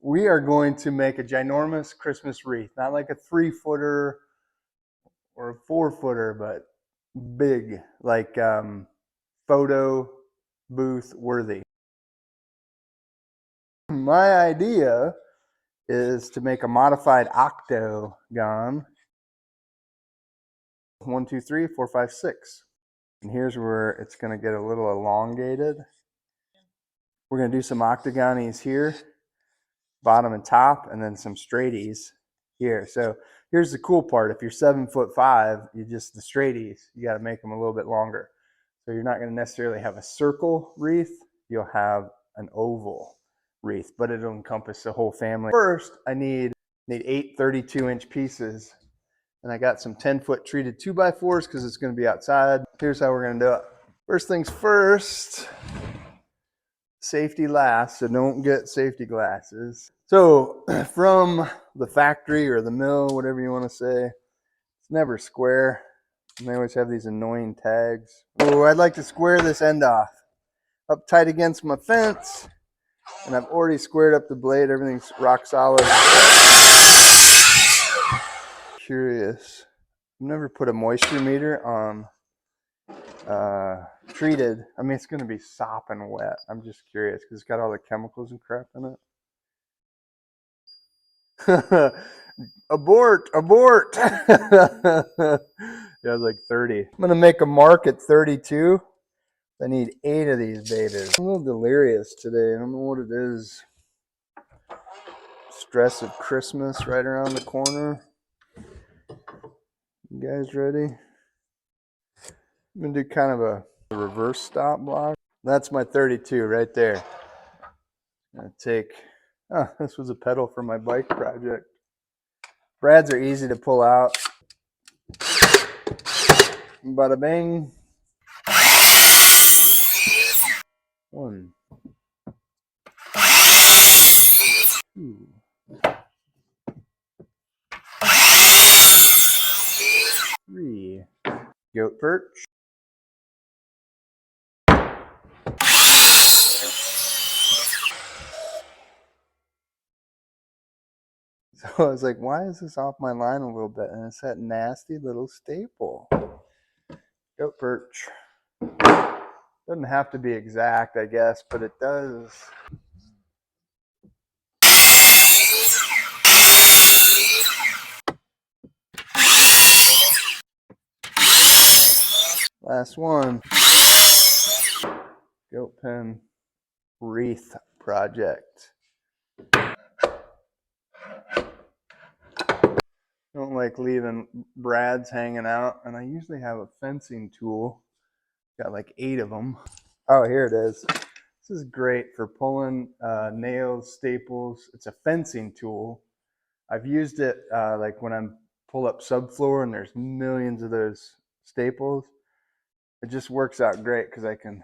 we are going to make a ginormous Christmas wreath. Not like a 3-footer or a 4-footer, but big, like photo booth worthy. My idea is to make a modified octagon. 1, 2, 3, 4, 5, 6. And here's where it's going to get a little elongated. We're going to do some octagonies here, bottom and top, and then some straighties here. So here's the cool part. If you're 7'5", you just the straighties, you got to make them a little bit longer. So you're not going to necessarily have a circle wreath. You'll have an oval wreath, but it'll encompass the whole family. First, I need 8 32-inch pieces. And I got some 10-foot treated 2x4s because it's going to be outside. Here's how we're going to do it. First things first, safety last, so don't get safety glasses. So from the factory or the mill, whatever you want to say, it's never square. And they always have these annoying tags. Oh, I'd like to square this end off. Up tight against my fence. And I've already squared up the blade. Everything's rock solid. Curious. I've never put a moisture meter on treated. I mean, it's going to be sopping wet. I'm just curious because it's got all the chemicals and crap in it. Abort, abort. Yeah, it's like 30. I'm going to make a mark at 32. I need 8 of these babies. I'm a little delirious today. I don't know what it is. Stress of Christmas right around the corner. You guys ready? I'm going to do kind of a reverse stop block. That's my 32 right there. I'm going to take, this was a pedal for my bike project. Brads are easy to pull out. Bada bing. 1, 2, 3. Goat perch. So I was like, why is this off my line a little bit? And it's that nasty little staple. Goat perch. Doesn't have to be exact, I guess, but it does. Last one. Goat pen wreath project. Don't like leaving brads hanging out, and I usually have a fencing tool. Got like 8 of them. Oh, here it is. This is great for pulling nails, staples. It's a fencing tool. I've used it like when I'm pull up subfloor and there's millions of those staples. It just works out great because I can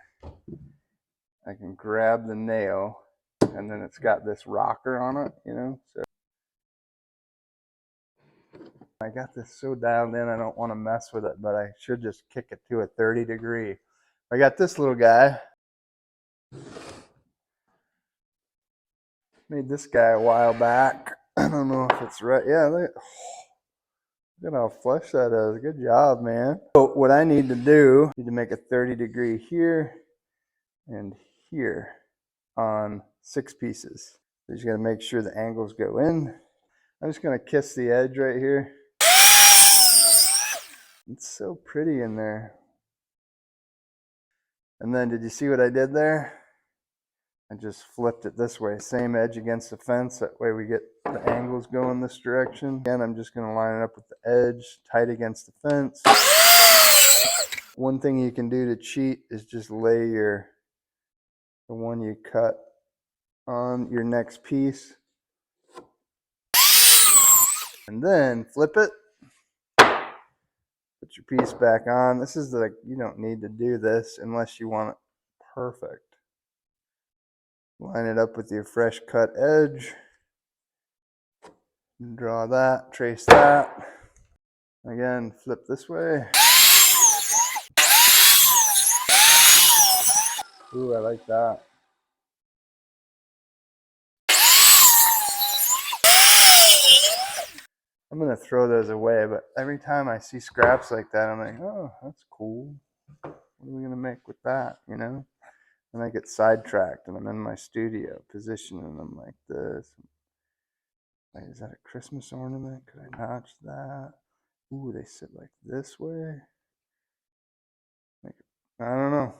grab the nail, and then it's got this rocker on it, you know. So I got this so dialed in, I don't want to mess with it, but I should just kick it to a 30 degree. I got this little guy. Made this guy a while back. I don't know if it's right. Yeah, look at how flush that is. Good job, man. So what I need to do, I need to make a 30 degree here and here on 6 pieces. So you just got to make sure the angles go in. I'm just going to kiss the edge right here. It's so pretty in there. And then did you see what I did there? I just flipped it this way. Same edge against the fence. That way we get the angles going this direction. Again, I'm just going to line it up with the edge, tight against the fence. One thing you can do to cheat is just lay the one you cut on your next piece. And then flip it. Put your piece back on. This is you don't need to do this unless you want it perfect. Line it up with your fresh cut edge. Draw that, trace that. Again, flip this way. Ooh, I like that. I'm gonna throw those away, but every time I see scraps like that, I'm like, oh, that's cool. What are we gonna make with that, you know? And I get sidetracked and I'm in my studio positioning them like this. Like, is that a Christmas ornament? Could I notch that? Ooh, they sit like this way. Like, I don't know.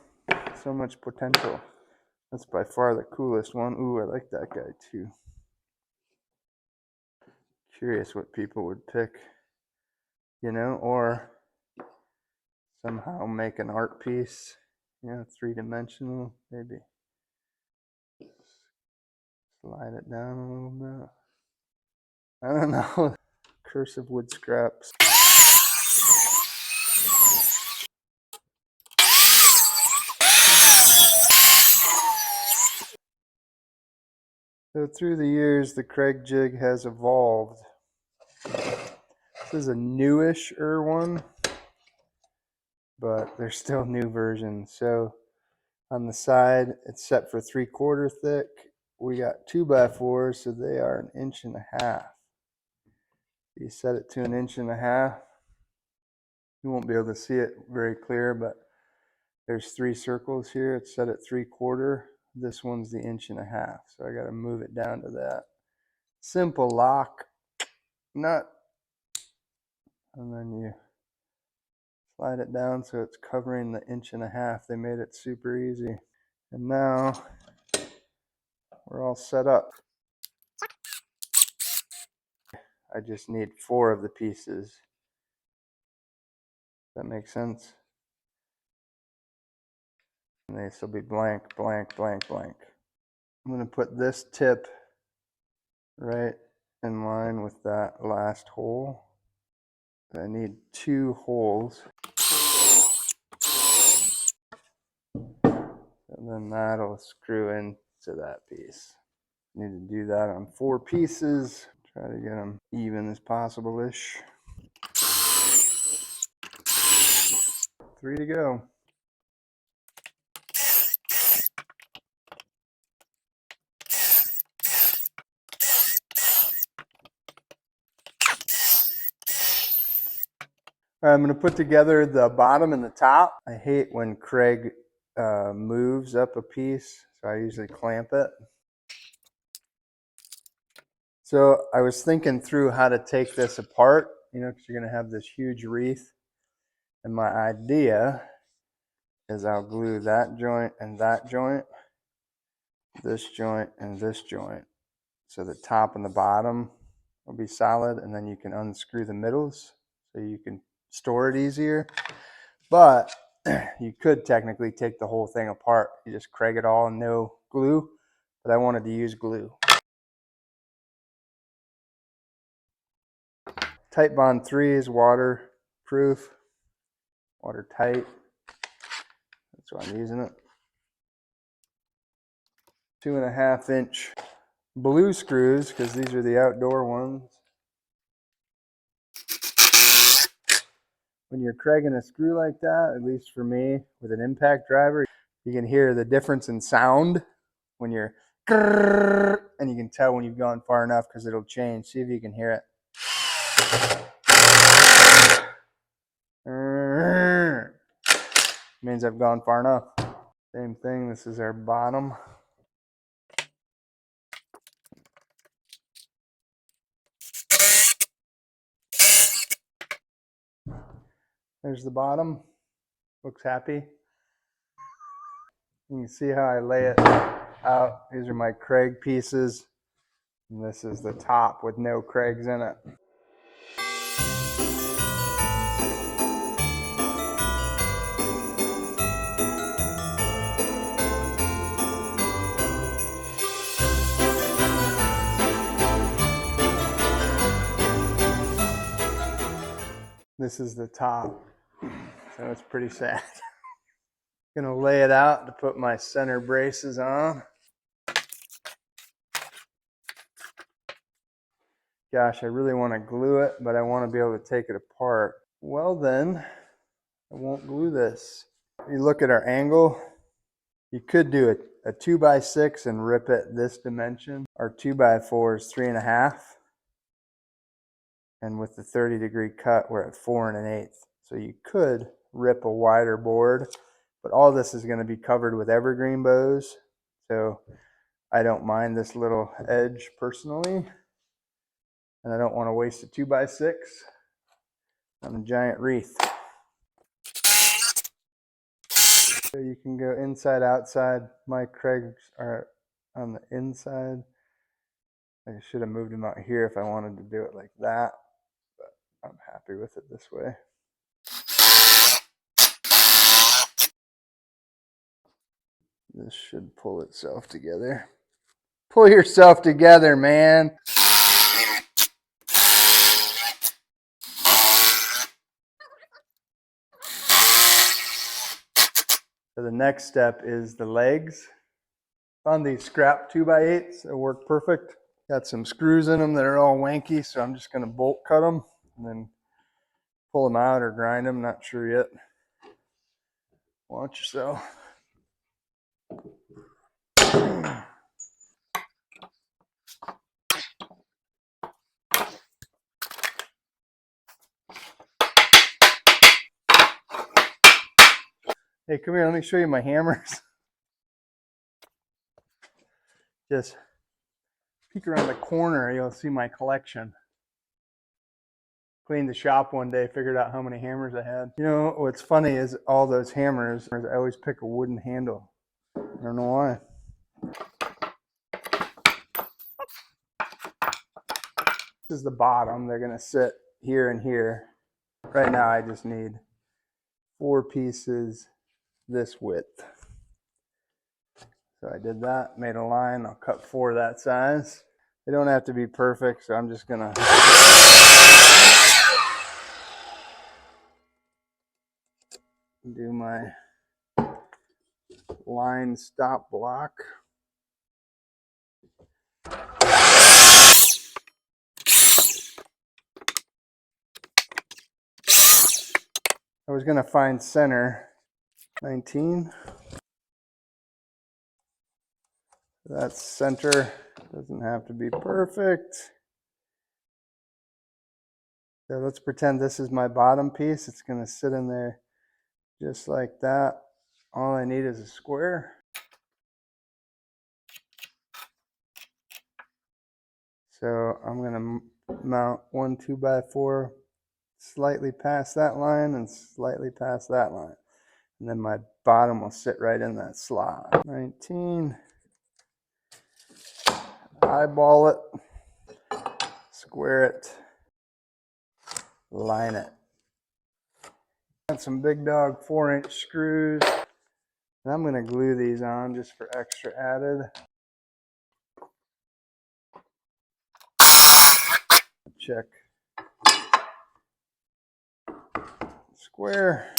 So much potential. That's by far the coolest one. Ooh, I like that guy too. Curious what people would pick, you know, or somehow make an art piece, you know, three-dimensional, maybe. Slide it down a little bit. I don't know. Cursive wood scraps. So through the years, the Craig jig has evolved. This is a newish-er one, but there's still new versions. So on the side, it's set for 3/4 thick. We got 2x4s, so they are 1.5 inches. You set it to 1.5 inches. You won't be able to see it very clear, but there's 3 circles here. It's set at 3/4. This one's the 1.5 inches, so I got to move it down to that. Simple lock nut, and then you slide it down so it's covering the 1.5 inches. They made it super easy. And now we're all set up. I just need 4 of the pieces. Does that make sense? And this will be blank, blank, blank, blank. I'm going to put this tip right in line with that last hole. I need 2 holes. And then that'll screw into that piece. Need to do that on 4 pieces. Try to get them even as possible-ish. 3 to go. All right, I'm going to put together the bottom and the top. I hate when Craig moves up a piece, so I usually clamp it. So I was thinking through how to take this apart, you know, because you're going to have this huge wreath. And my idea is I'll glue that joint and that joint, this joint and this joint. So the top and the bottom will be solid, and then you can unscrew the middles so you can store it easier. But you could technically take the whole thing apart. You just Craig it all and no glue, but I wanted to use glue. Titebond 3 is waterproof, watertight. That's why I'm using it. 2.5-inch blue screws, because these are the outdoor ones. When you're Craiging a screw like that, at least for me, with an impact driver, you can hear the difference in sound when you're, and you can tell when you've gone far enough because it'll change. See if you can hear it. Means I've gone far enough. Same thing, this is our bottom. There's the bottom. Looks happy. You can see how I lay it out. These are my Craig pieces. And this is the top with no Craigs in it. This is the top. So it's pretty sad. Gonna lay it out to put my center braces on. Gosh, I really want to glue it, but I want to be able to take it apart. Well then, I won't glue this. You look at our angle, you could do a 2x6 and rip it this dimension. Our 2x4 is 3.5. And with the 30-degree cut, we're at 4 1/8. So you could rip a wider board, but all this is going to be covered with evergreen bows. So I don't mind this little edge personally. And I don't want to waste a 2x6 on a giant wreath. So you can go inside, outside. My Craigs are on the inside. I should have moved them out here if I wanted to do it like that, but I'm happy with it this way. This should pull itself together. Pull yourself together, man. So the next step is the legs. Found these scrap 2x8s that work perfect. Got some screws in them that are all wanky, so I'm just going to bolt cut them and then pull them out or grind them. Not sure yet. Watch yourself. Hey, come here. Let me show you my hammers. Just peek around the corner. You'll see my collection. Cleaned the shop one day, figured out how many hammers I had. You know, what's funny is all those hammers, I always pick a wooden handle. I don't know why. This is the bottom. They're going to sit here and here. Right now, I just need 4 pieces this width. So I did that, made a line. I'll cut 4 that size. They don't have to be perfect, so I'm just going to do my line stop block. I was going to find center 19. That's center. Doesn't have to be perfect. So let's pretend this is my bottom piece. It's going to sit in there just like that. All I need is a square. So I'm going to mount 1 2x4 slightly past that line and slightly past that line. And then my bottom will sit right in that slot. 19. Eyeball it. Square it. Line it. Got some big dog 4-inch screws. And I'm going to glue these on just for extra added. Check. Square.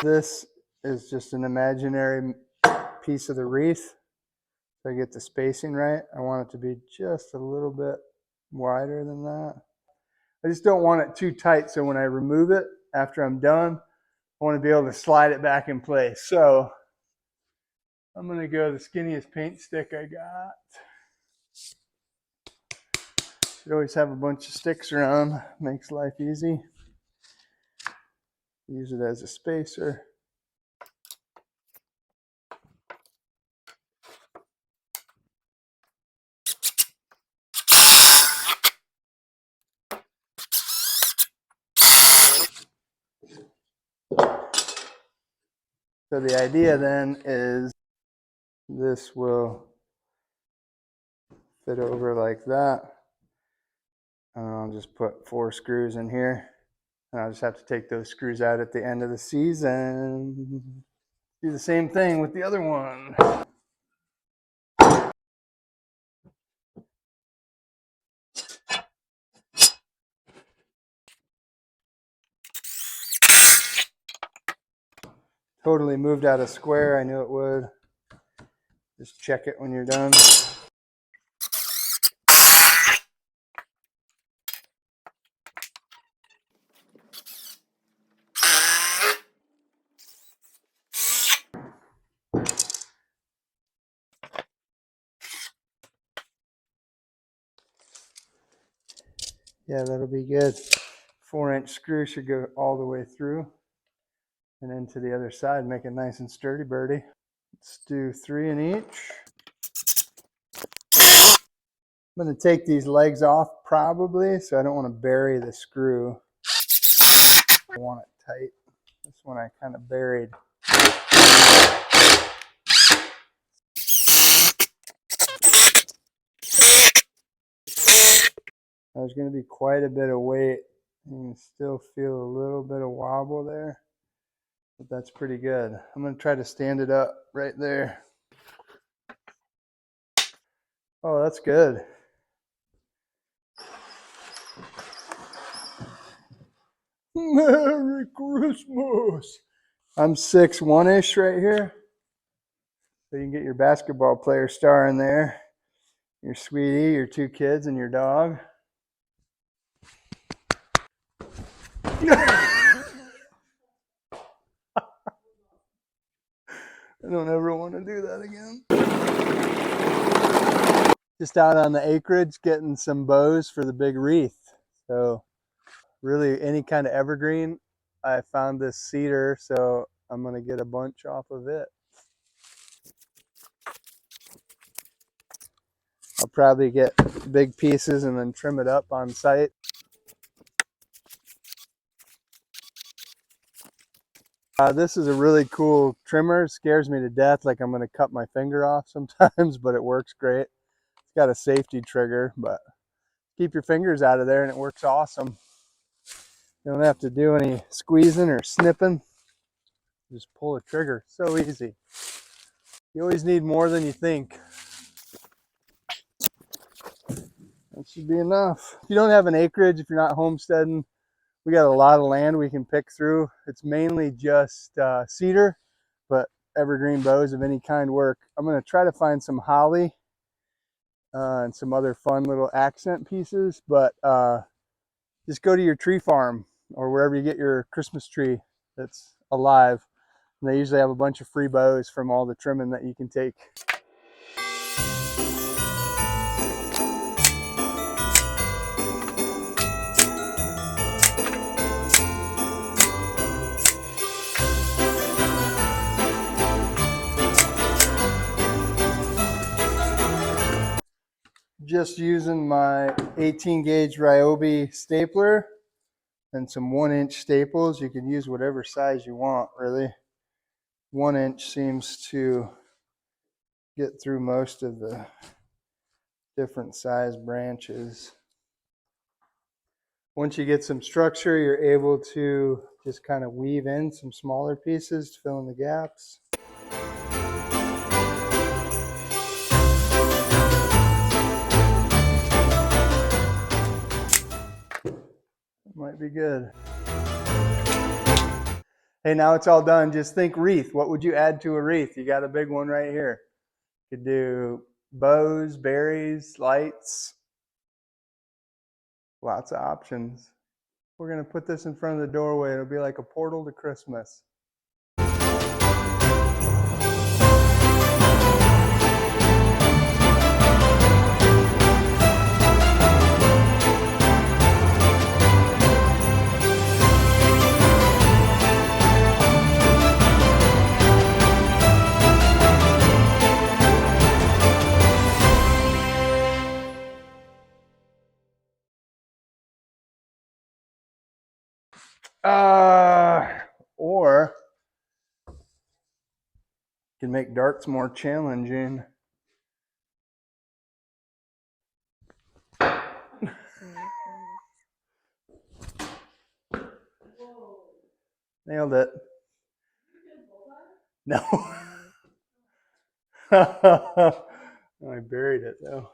This is just an imaginary piece of the wreath. So I get the spacing right. I want it to be just a little bit wider than that. I just don't want it too tight, so when I remove it after I'm done, I want to be able to slide it back in place. So I'm going to go the skinniest paint stick I got. Should always have a bunch of sticks around. Makes life easy. Use it as a spacer. So the idea then is this will fit over like that. And I'll just put 4 screws in here. And I'll just have to take those screws out at the end of the season. Do the same thing with the other one. Totally moved out of square. I knew it would. Just check it when you're done. Yeah, that'll be good. 4-inch screw should go all the way through and into the other side, make it nice and sturdy, birdie. Let's do 3 in each. I'm going to take these legs off probably, so I don't want to bury the screw. I want it tight. This one I kind of buried. There's going to be quite a bit of weight. You can still feel a little bit of wobble there, but that's pretty good. I'm going to try to stand it up right there. Oh, that's good. Merry Christmas. I'm 6'1"-ish right here. So you can get your basketball player star in there. Your sweetie, your 2 kids, and your dog. I don't ever want to do that again. Just out on the acreage getting some boughs for the big wreath. So really any kind of evergreen. I found this cedar, so I'm going to get a bunch off of it. I'll probably get big pieces and then trim it up on site. This is a really cool trimmer. It scares me to death, like I'm going to cut my finger off sometimes, but it works great. It's got a safety trigger, but keep your fingers out of there and it works awesome. You don't have to do any squeezing or snipping. Just pull the trigger. So easy. You always need more than you think. That should be enough. If you don't have an acreage, if you're not homesteading, we got a lot of land we can pick through. It's mainly just cedar, but evergreen boughs of any kind work. I'm going to try to find some holly and some other fun little accent pieces, but just go to your tree farm or wherever you get your Christmas tree that's alive. And they usually have a bunch of free boughs from all the trimming that you can take. Just using my 18 gauge Ryobi stapler and some 1-inch staples. You can use whatever size you want, really. 1-inch seems to get through most of the different size branches. Once you get some structure, you're able to just kind of weave in some smaller pieces to fill in the gaps. Might be good. Hey, now it's all done. Just think wreath. What would you add to a wreath? You got a big one right here. You could do bows, berries, lights. Lots of options. We're going to put this in front of the doorway. It'll be like a portal to Christmas. Or you can make darts more challenging. Nailed it. No. I buried it though.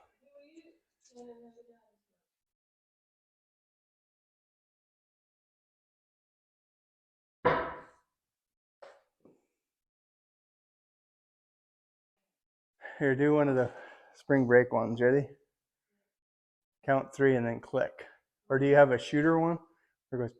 Here, do one of the spring break ones. Ready? Count 3 and then click. Or do you have a shooter one? Or goes.